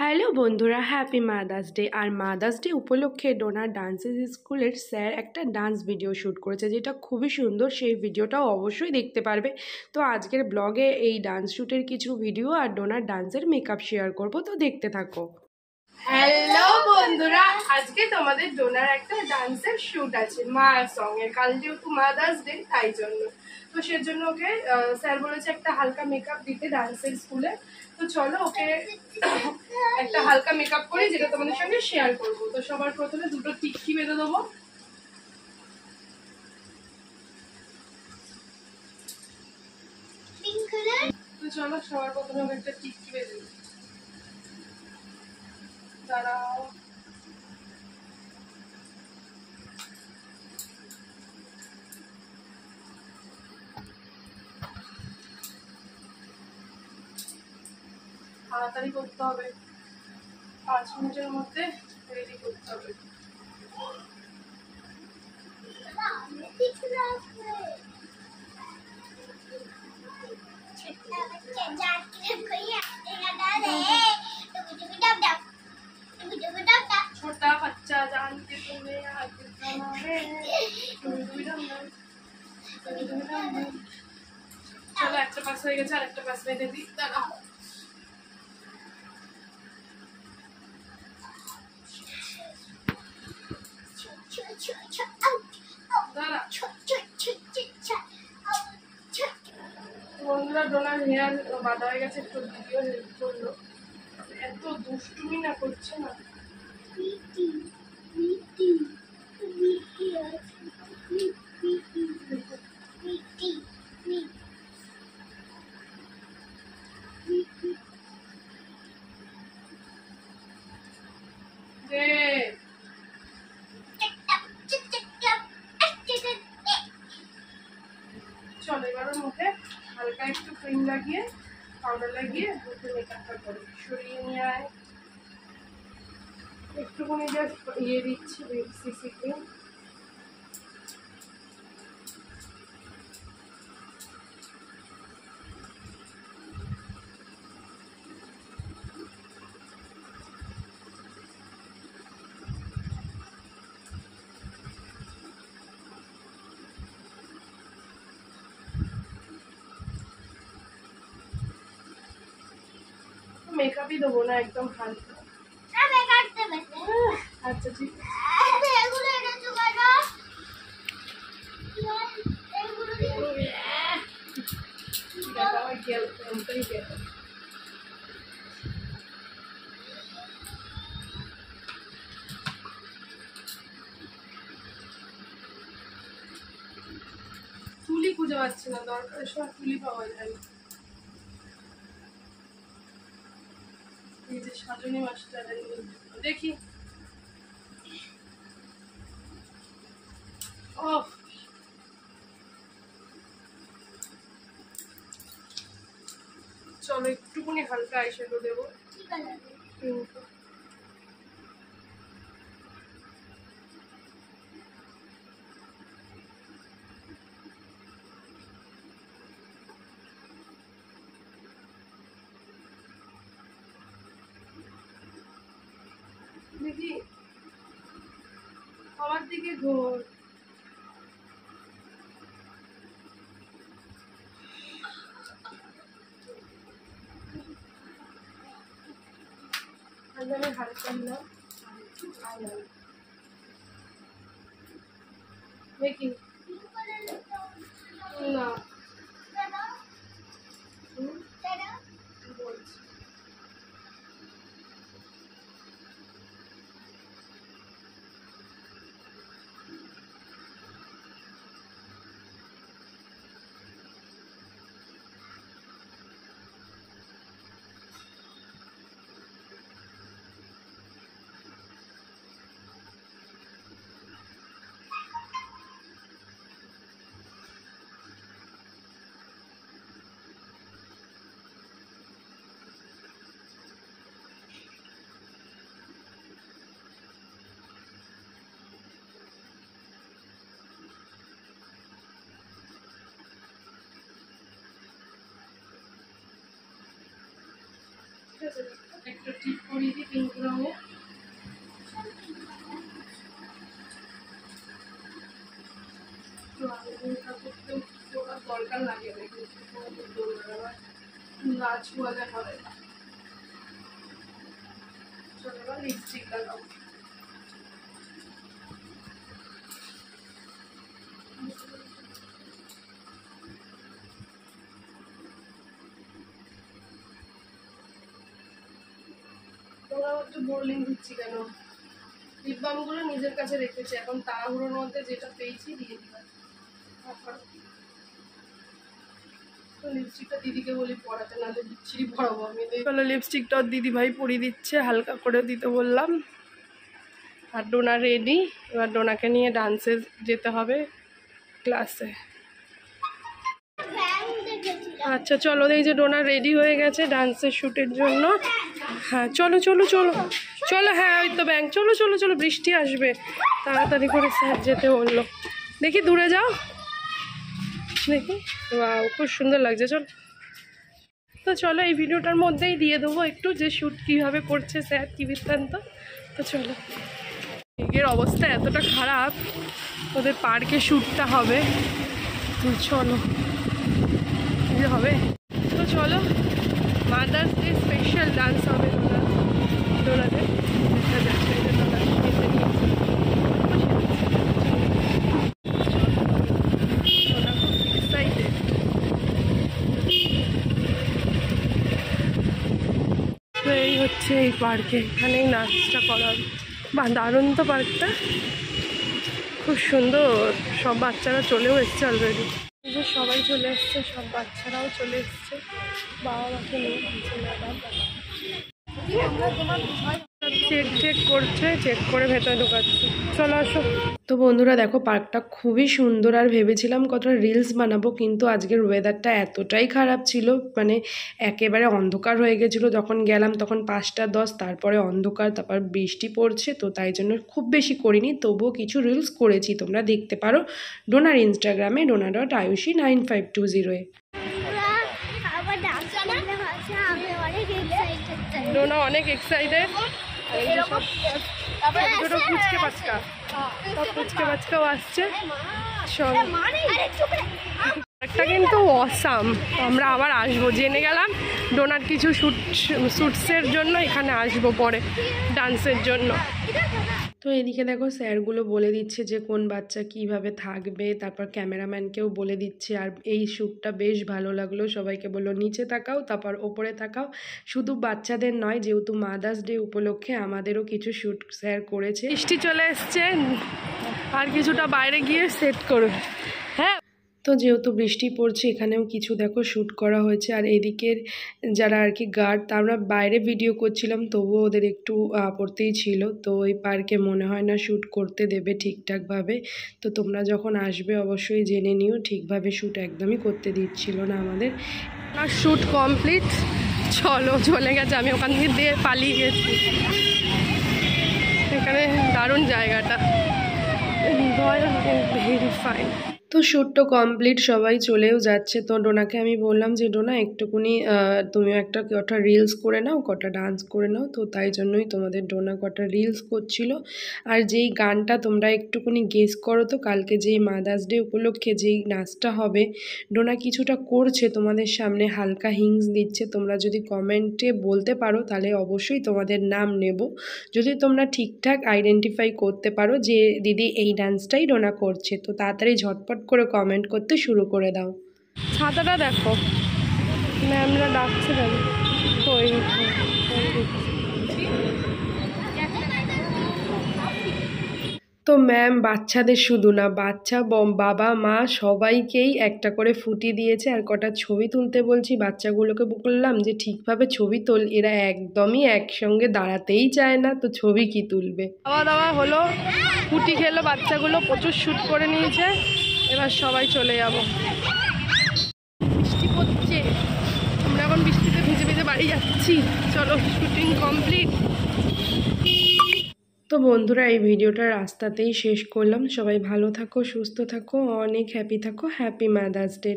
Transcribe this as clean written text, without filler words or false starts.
Hello বন্ধুরা, happy mother's day. আর mother's day উপলক্ষে donor dances স্কুলের স্যার একটা ডান্স ভিডিও শ্যুট করেছে, যেটা খুবই সুন্দর। সেই ভিডিওটাও অবশ্যই দেখতে পারবে। তো আজকের ব্লগে এই ডান্স শ্যুটের কিছু ভিডিও আর ডোনার ডান্সের মেকআপ শেয়ার করব, তো দেখতে থাকো। হ্যালো বন্ধুরা, আজকে তোমাদের ডোনার একটা ডান্সের শ্যুট আছে মার সঙ্গে। কাল যেহেতু মাদার্স ডে, তাই জন্য তো সেজন্য ওকে স্যার বলেছে একটা হালকা মেকআপ দিতে ডান্সের স্কুলে। তো চলো ওকে একটা হালকা মেকআপ করি, যেটা তোমাদের সঙ্গে শেয়ার করবো। তো সবার প্রথমে দুটো টিক্কি বেঁধে দেবো। তো চলো সবার প্রথমে ওকে একটা টিক্কি বেঁধে দেবো। দাঁড়াও, তাড়াতাড়ি করতে হবে, 5 মিনিটের মধ্যে রেডি করতে হবে। छोटा बच्चा जान के तुम्हें आज जाना है। চলো একটা পাশ হয়ে গেছে, আর একটা পাশ বেঁধে দিই। দাঁড়াও, বন্ধুরা ডোনার হেয়ার বাঁধা হয়ে গেছে, একটু ভিডিও হেল্প করলো। এত দুষ্টুমি না করছে না। চলো এবার মুখে হালকা একটু ক্রিম লাগিয়ে, পাউডার লাগিয়ে মুখে মেকআপটা করে সরিয়ে নিয়ে আয়। একটুখানি জাস্ট ইয়ে দিচ্ছি, সিসি ক্রিম। মেকআপই দেবো না, একদম হালকা। আচ্ছা ঠিক আছে। তুলি খুঁজে পাচ্ছি না, দরকারের সময় তুলি পাওয়া যায় না। এই যে সাজনী মাস্টার দেখি। ও চলো একটুখানি হালকা আইশ্যাডো দেবো। দেখি আমার দিকে ঘোর। আমি হালকা নিলাম, দেখি না বলছি। একটু ঠিক করিয়ে ছুঁয়ালে হবে না। চলো লিপস্টিক লাগাও। তোমরা একটু বোর্লিং দিচ্ছি কেন? লিপ বামগুলো নিজের কাছে রেখেছি, এখন তাড়াহুড়োর মধ্যে যেটা পেয়েছি দিয়ে দিলাম। লিপস্টিকটা দিদিকে বলি পড়াতে, নাহলে বিচ্ছিরি পড়াবো আমি। চলো লিপস্টিকটাও দিদি ভাই পরিয়ে দিচ্ছে, হালকা করে দিতে বললাম। আর ডোনা রেডি, এবার ডোনাকে নিয়ে ডান্সে যেতে হবে ক্লাসে। আচ্ছা চলো, এই যে ডোনা রেডি হয়ে গেছে ডান্সের শ্যুটের জন্য। হ্যাঁ চলো চলো চলো চলো, হ্যাঁ ওই তো ব্যাংক, চলো চলো চলো, বৃষ্টি আসবে, তাড়াতাড়ি করে স্যার যেতে বললো। দেখি দূরে যাও, দেখি ওয়াও খুব সুন্দর লাগছে। চল তো চলো, এই ভিডিওটার মধ্যেই দিয়ে দেবো একটু যে শ্যুট কীভাবে করছে স্যার, কী বৃত্তান্ত। তো চলো, মেঘের অবস্থা এতটা খারাপ, ওদের পার্কে শ্যুটটা হবে, তো চলো হবে। তো চলো, মাদার্স ডে স্পেশাল ডান্স হবে ডোনাদের, দেখা যাচ্ছে এই হচ্ছে এই পার্কে, এখানেই নাচটা করা। বা দারুণ তো পার্কটা, খুব সুন্দর। সব বাচ্চারা চলেও এসছে অলরেডি, সবাই চলে এসছে, সব বাচ্চারাও চলে এসছে, বাবা মাকে নিয়ে ম্যাডাম চেক করছে, চেক করে ভেতরে ঢোকাচ্ছে। চলো আসো। তো বন্ধুরা দেখো, পার্কটা খুবই সুন্দর, আর ভেবেছিলাম কতটা রিলস বানাবো, কিন্তু আজকের ওয়েদারটা এতটাই খারাপ ছিল, মানে একেবারে অন্ধকার হয়ে গেছিলো। যখন গেলাম তখন 5:10, তারপরে অন্ধকার, তারপর বৃষ্টি পড়ছে, তো তাই জন্য খুব বেশি করিনি, তবুও কিছু রিলস করেছি, তোমরা দেখতে পারো ডোনার ইনস্টাগ্রামে dona.ayushi9520-এ। ডোনা অনেক এক্সাইটেড, পুচকে বাচ্চা, সব পুচকে বাচ্চাও আসছে সব। একটা কিন্তু অসাম, আমরা আবার আসবো, জেনে গেলাম ডোনার কিছু শ্যুটসের জন্য এখানে আসবো পরে ডান্সের জন্য। তো এদিকে দেখো স্যারগুলো বলে দিচ্ছে যে কোন বাচ্চা কিভাবে থাকবে, তারপর ক্যামেরাম্যানকেও বলে দিচ্ছে। আর এই শ্যুটটা বেশ ভালো লাগলো, সবাইকে বললো নিচে তাকাও, তারপর ওপরে তাকাও। শুধু বাচ্চাদের নয়, যেহেতু মাদার্স ডে উপলক্ষে আমাদেরও কিছু শ্যুট স্যার করেছে। বৃষ্টি চলে এসছে, আর কিছুটা বাইরে গিয়ে সেট করো। হ্যাঁ, তো যেহেতু বৃষ্টি পড়ছে, এখানেও কিছু দেখো শ্যুট করা হয়েছে। আর এদিকের যারা আর কি গার্ড, তা আমরা বাইরে ভিডিও করছিলাম, তবুও ওদের একটু আপত্তিই ছিল। তো ওই পার্কে মনে হয় না শ্যুট করতে দেবে ঠিকঠাকভাবে, তো তোমরা যখন আসবে অবশ্যই জেনে নিও, ঠিকভাবে শ্যুট একদমই করতে দিচ্ছিল না আমাদের। আর শ্যুট কমপ্লিট, চলো চলে গেছে, আমি ওখান থেকে দিয়ে পালিয়ে গেছি। এখানে দারুণ জায়গাটা, ভেরি ফাইন। তো শ্যুটটা কমপ্লিট, সবাই চলেও যাচ্ছে। তো ডোনাকে আমি বললাম যে ডোনা একটুকুনি তুমিও কটা রিলস করে নাও, কটা ডান্স করে নাও। তো তাই জন্যই তোমাদের ডোনা কটা রিলস করছিল। আর যেই গানটা তোমরা একটুকুনি গেস করো তো, কালকে যেই মাদার্স ডে উপলক্ষে যেই নাচটা হবে, ডোনা কিছুটা করছে তোমাদের সামনে, হালকা হিংস দিচ্ছে। তোমরা যদি কমেন্টে বলতে পারো তাহলে অবশ্যই তোমাদের নাম নেব, যদি তোমরা ঠিকঠাক আইডেন্টিফাই করতে পারো যে দিদি এই ডান্সটাই ডোনা করছে। তো তাড়াতাড়ি ঝটপট করে কমেন্ট করতে শুরু করে দাও। ছাতাটা দেখো, ম্যামরা ডাকছে কেন? তো ম্যাম বাচ্চাদের শুধু না, বাবা মা সবাইকেই একটা করে ফুটি দিয়েছে, আর কটা ছবি তুলতে বলছি। বাচ্চাগুলোকে বললাম যে ঠিকভাবে ছবি তোল, এরা একদমই একসঙ্গে দাঁড়াতেই চায় না, তো ছবি কি তুলবে। খাওয়া দাওয়া হলো, ফুটি খেলো বাচ্চাগুলো, প্রচুর শ্যুট করে নিয়েছে। এবার সবাই চলে যাব। বৃষ্টি পড়ছে, আমরা এখন বৃষ্টিতে ভিজে ভিজে বাড়ি যাচ্ছি। চলো, শুটিং কমপ্লিট। তো বন্ধুরা, এই ভিডিওটা রাস্তাতেই শেষ করলাম। সবাই ভালো থাকো, সুস্থ থাকো, অনেক হ্যাপি থাকো। Happy mother's day.